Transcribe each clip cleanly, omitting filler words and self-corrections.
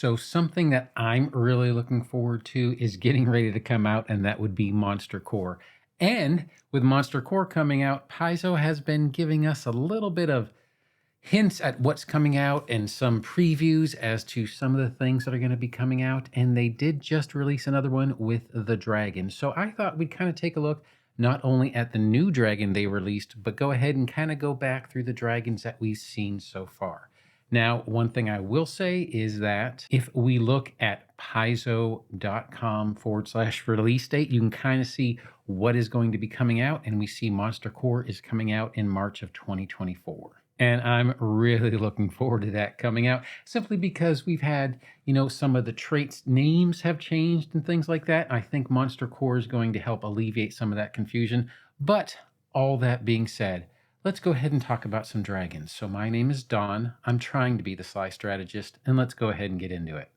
So something that I'm really looking forward to is getting ready to come out, and that would be Monster Core. And with Monster Core coming out, Paizo has been giving us a little bit of hints at what's coming out and some previews as to some of the things that are going to be coming out. And they did just release another one with the dragon. So I thought we'd kind of take a look not only at the new dragon they released, but go ahead and kind of go back through the dragons that we've seen so far. Now, one thing I will say is that if we look at paizo.com/release date, you can kind of see what is going to be coming out. And we see Monster Core is coming out in March of 2024. And I'm really looking forward to that coming out simply because we've had, some of the traits names have changed and things like that. I think Monster Core is going to help alleviate some of that confusion. But all that being said, let's go ahead and talk about some dragons. So my name is Don. I'm trying to be the Sly Strategist, and let's go ahead and get into it.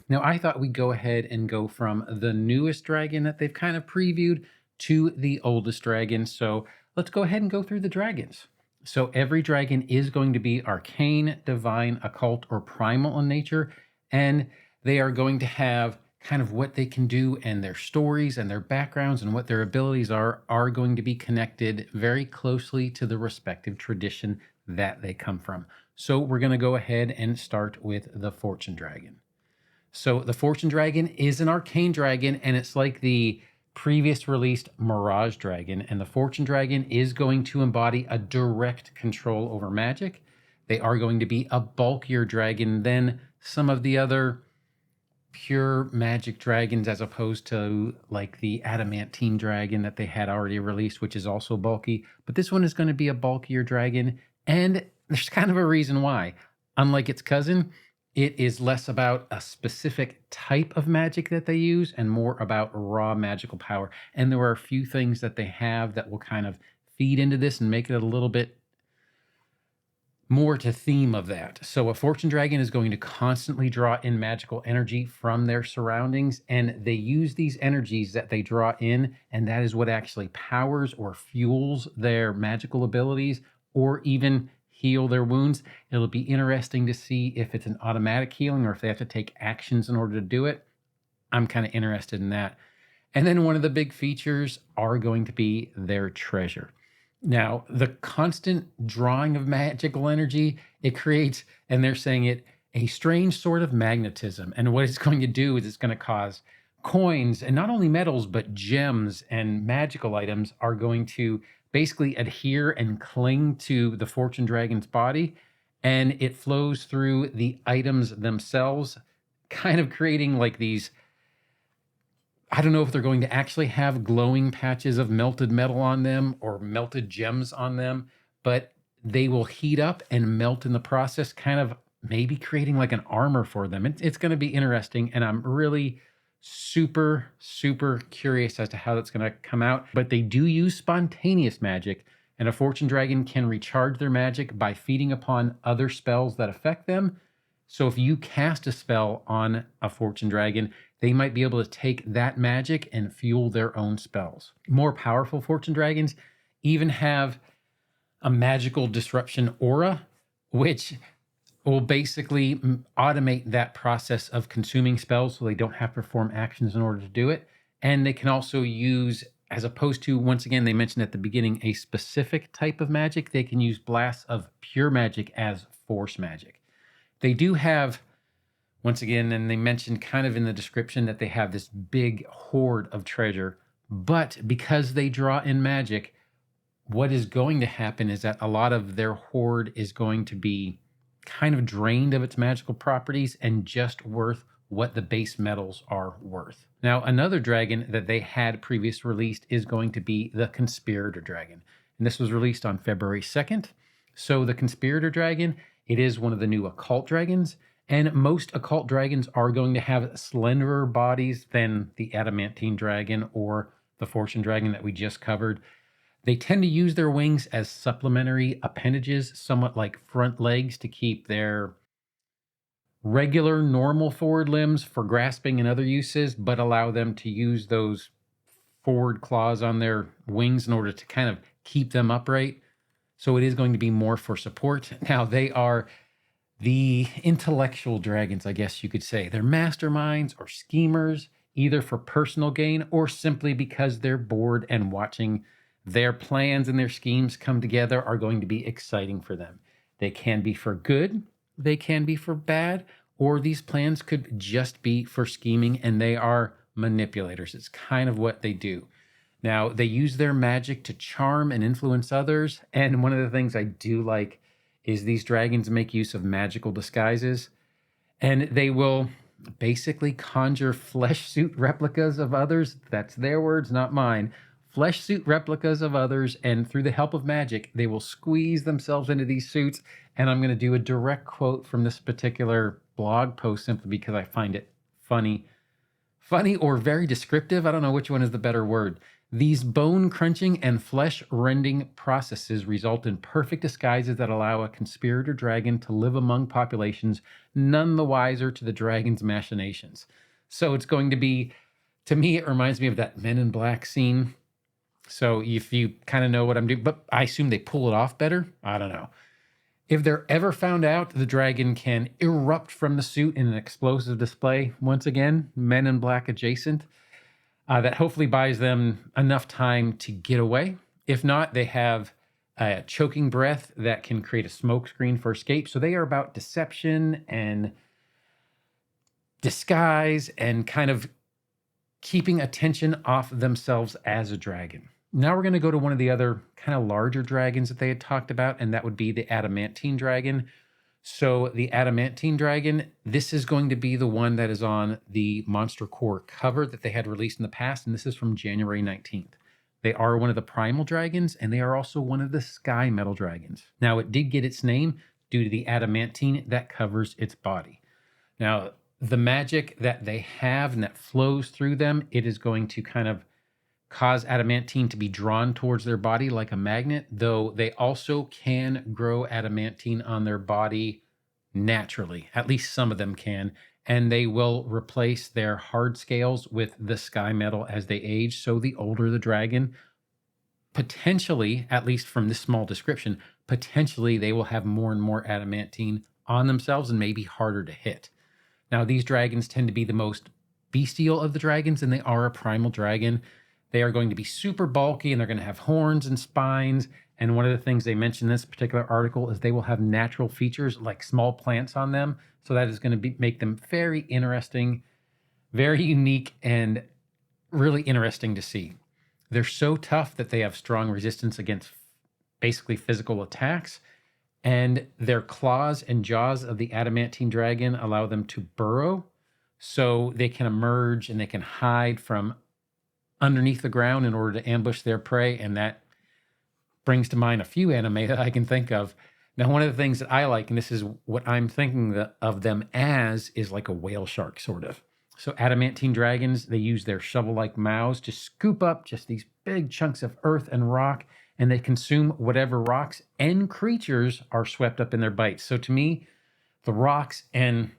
Now, I thought we'd go ahead and go from the newest dragon that they've kind of previewed to the oldest dragon. So let's go ahead and go through the dragons. So every dragon is going to be arcane, divine, occult, or primal in nature, and they are going to have kind of what they can do and their stories and their backgrounds and what their abilities are going to be connected very closely to the respective tradition that they come from. So we're going to go ahead and start with the Fortune Dragon. So the Fortune Dragon is an arcane dragon, and it's like the previous released Mirage Dragon, and the Fortune Dragon is going to embody a direct control over magic. They are going to be a bulkier dragon than some of the other pure magic dragons, as opposed to like the Adamantine Dragon that they had already released, which is also bulky. But this one is going to be a bulkier dragon, and there's kind of a reason why. Unlike its cousin, it is less about a specific type of magic that they use and more about raw magical power. And there are a few things that they have that will kind of feed into this and make it a little bit more to theme of that. So a Fortune Dragon is going to constantly draw in magical energy from their surroundings, and they use these energies that they draw in, and that is what actually powers or fuels their magical abilities, or even heal their wounds. It'll be interesting to see if it's an automatic healing or if they have to take actions in order to do it. I'm kind of interested in that. And then one of the big features are going to be their treasure. Now, the constant drawing of magical energy, it creates, and they're saying it, a strange sort of magnetism. And what it's going to do is it's going to cause coins, and not only metals, but gems and magical items are going to basically adhere and cling to the Fortune Dragon's body, and it flows through the items themselves, kind of creating like these, I don't know if they're going to actually have glowing patches of melted metal on them or melted gems on them, but they will heat up and melt in the process, kind of maybe creating like an armor for them. It's going to be interesting, and I'm really super curious as to how that's going to come out. But they do use spontaneous magic, and a Fortune Dragon can recharge their magic by feeding upon other spells that affect them. So if you cast a spell on a Fortune Dragon, they might be able to take that magic and fuel their own spells. More powerful Fortune Dragons even have a magical disruption aura, which will basically automate that process of consuming spells so they don't have to perform actions in order to do it. And they can also use, as opposed to, once again, they mentioned at the beginning, a specific type of magic, they can use blasts of pure magic as force magic. They do have, once again, and they mentioned kind of in the description that they have this big hoard of treasure, but because they draw in magic, what is going to happen is that a lot of their hoard is going to be kind of drained of its magical properties and just worth what the base metals are worth. Now, another dragon that they had previous released is going to be the Conspirator Dragon. And this was released on February 2nd. So the Conspirator Dragon, it is one of the new occult dragons. And most occult dragons are going to have slenderer bodies than the Adamantine Dragon or the Fortune Dragon that we just covered. They tend to use their wings as supplementary appendages, somewhat like front legs, to keep their regular, normal forward limbs for grasping and other uses, but allow them to use those forward claws on their wings in order to kind of keep them upright. So it is going to be more for support. Now, they are the intellectual dragons, I guess you could say. They're masterminds or schemers, either for personal gain or simply because they're bored and watching their plans and their schemes come together are going to be exciting for them. They can be for good, they can be for bad, or these plans could just be for scheming, and they are manipulators. It's kind of what they do. Now, they use their magic to charm and influence others, and one of the things I do like is these dragons make use of magical disguises, and they will basically conjure flesh suit replicas of others. That's their words, not mine. Flesh suit replicas of others, and through the help of magic, they will squeeze themselves into these suits. And I'm going to do a direct quote from this particular blog post simply because I find it funny or very descriptive. I don't know which one is the better word. These bone-crunching and flesh-rending processes result in perfect disguises that allow a conspirator dragon to live among populations, none the wiser to the dragon's machinations. So it's going to be, to me, it reminds me of that Men in Black scene. So if you kind of know what I'm doing, but I assume they pull it off better. I don't know. If they're ever found out, the dragon can erupt from the suit in an explosive display. Once again, Men in Black adjacent. That hopefully buys them enough time to get away. If not, they have a choking breath that can create a smoke screen for escape. So they are about deception and disguise and kind of keeping attention off themselves as a dragon. Now we're going to go to one of the other kind of larger dragons that they had talked about, and that would be the Adamantine Dragon. So the Adamantine Dragon, this is going to be the one that is on the Monster Core cover that they had released in the past, and this is from January 19th. They are one of the primal dragons, and they are also one of the sky metal dragons. Now, it did get its name due to the adamantine that covers its body. Now, the magic that they have and that flows through them, it is going to kind of cause adamantine to be drawn towards their body like a magnet, though they also can grow adamantine on their body naturally. At least some of them can. And they will replace their hard scales with the sky metal as they age. So the older the dragon, potentially, at least from this small description, potentially they will have more and more adamantine on themselves and maybe harder to hit. Now, these dragons tend to be the most bestial of the dragons, and they are a primal dragon. They are going to be super bulky, and they're going to have horns and spines. And one of the things they mention in this particular article is they will have natural features like small plants on them. So that is going to make them very interesting, very unique, and really interesting to see. They're so tough that they have strong resistance against basically physical attacks. And their claws and jaws of the adamantine dragon allow them to burrow. So they can emerge and they can hide from underneath the ground in order to ambush their prey, and that brings to mind a few anime that I can think of. Now, one of the things that I like, and this is what I'm thinking of them as, is like a whale shark, sort of. So adamantine dragons, they use their shovel-like mouths to scoop up just these big chunks of earth and rock, and they consume whatever rocks and creatures are swept up in their bites. So to me, the rocks and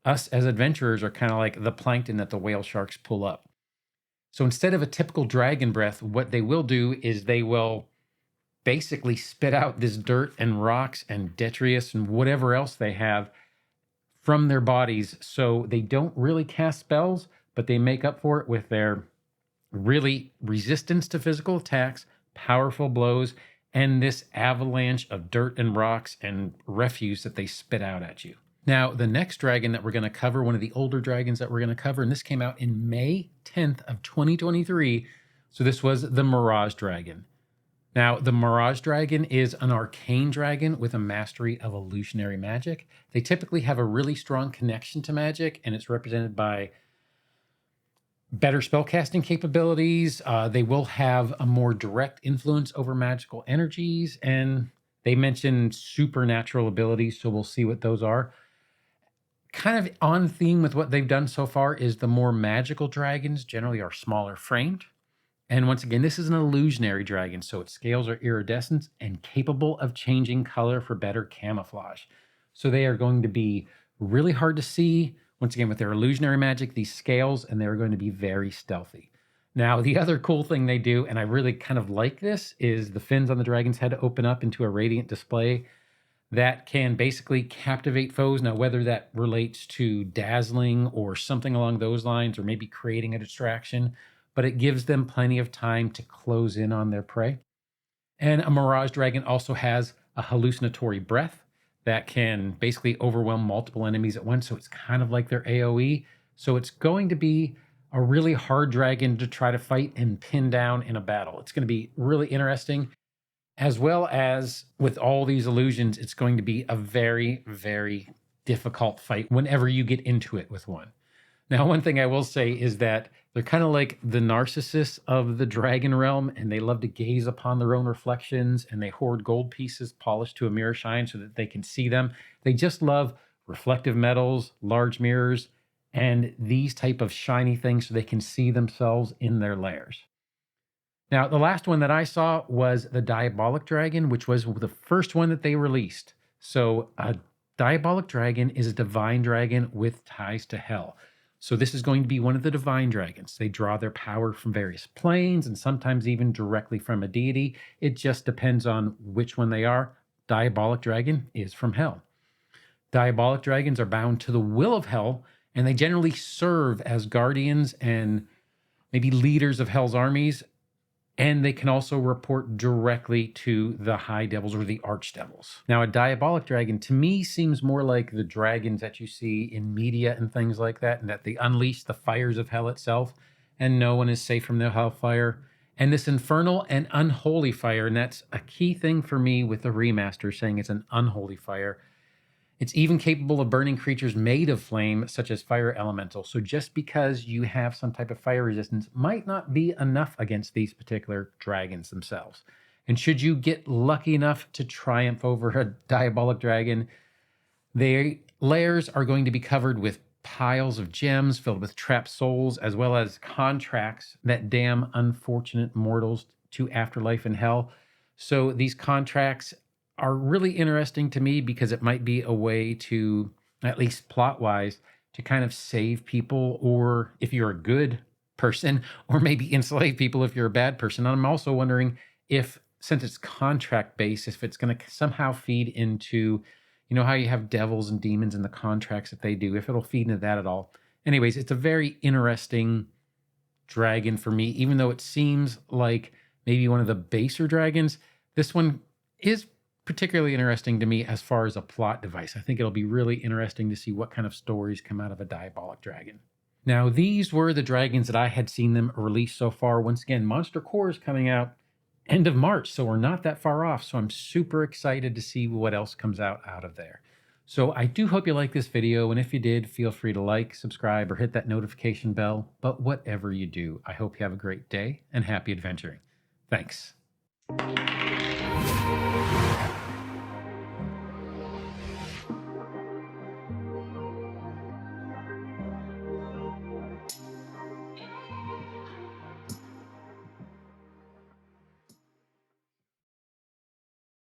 us as adventurers are kind of like the plankton that the whale sharks pull up. So instead of a typical dragon breath, what they will do is they will basically spit out this dirt and rocks and detritus and whatever else they have from their bodies. So they don't really cast spells, but they make up for it with their really resistance to physical attacks, powerful blows, and this avalanche of dirt and rocks and refuse that they spit out at you. Now, the next dragon that we're going to cover, one of the older dragons that we're going to cover, and this came out in May 10th of 2023. So this was the Mirage Dragon. Now, the Mirage Dragon is an arcane dragon with a mastery of illusionary magic. They typically have a really strong connection to magic, and it's represented by better spellcasting capabilities. They will have a more direct influence over magical energies, and they mention supernatural abilities, so we'll see what those are. Kind of on theme with what they've done so far is the more magical dragons generally are smaller framed. And once again, this is an illusionary dragon, so its scales are iridescent and capable of changing color for better camouflage. So they are going to be really hard to see, once again, with their illusionary magic, these scales, and they're going to be very stealthy. Now, the other cool thing they do, and I really kind of like this, is the fins on the dragon's head open up into a radiant display that can basically captivate foes. Now, whether that relates to dazzling or something along those lines, or maybe creating a distraction, but it gives them plenty of time to close in on their prey. And a Mirage Dragon also has a hallucinatory breath that can basically overwhelm multiple enemies at once. So it's kind of like their AoE. So it's going to be a really hard dragon to try to fight and pin down in a battle. It's going to be really interesting. As well as with all these illusions, it's going to be a very, very difficult fight whenever you get into it with one. Now, one thing I will say is that they're kind of like the narcissists of the dragon realm, and they love to gaze upon their own reflections, and they hoard gold pieces polished to a mirror shine so that they can see them. They just love reflective metals, large mirrors, and these type of shiny things so they can see themselves in their lairs. Now, the last one that I saw was the Diabolic Dragon, which was the first one that they released. So a Diabolic Dragon is a divine dragon with ties to hell. So this is going to be one of the divine dragons. They draw their power from various planes and sometimes even directly from a deity. It just depends on which one they are. Diabolic Dragon is from hell. Diabolic dragons are bound to the will of hell, and they generally serve as guardians and maybe leaders of hell's armies. And they can also report directly to the high devils or the archdevils. Now, a diabolic dragon to me seems more like the dragons that you see in media and things like that, and that they unleash the fires of hell itself, and no one is safe from the hellfire. And this infernal and unholy fire, and that's a key thing for me with the remaster, saying it's an unholy fire. It's even capable of burning creatures made of flame, such as fire elemental. So just because you have some type of fire resistance might not be enough against these particular dragons themselves. And should you get lucky enough to triumph over a diabolic dragon, their lairs are going to be covered with piles of gems filled with trapped souls, as well as contracts that damn unfortunate mortals to afterlife and hell. So these contracts are really interesting to me because it might be a way to, at least plot-wise, to kind of save people, or if you're a good person, or maybe enslave people if you're a bad person. And I'm also wondering if, since it's contract-based, if it's going to somehow feed into, you know, how you have devils and demons in the contracts that they do, if it'll feed into that at all. Anyways, it's a very interesting dragon for me, even though it seems like maybe one of the baser dragons. This one is particularly interesting to me as far as a plot device. I think it'll be really interesting to see what kind of stories come out of a diabolic dragon. Now, these were the dragons that I had seen them release so far. Once again, Monster Core is coming out end of March, so we're not that far off. So I'm super excited to see what else comes out of there. So I do hope you like this video, and if you did, feel free to like, subscribe, or hit that notification bell. But whatever you do, I hope you have a great day and happy adventuring. Thanks.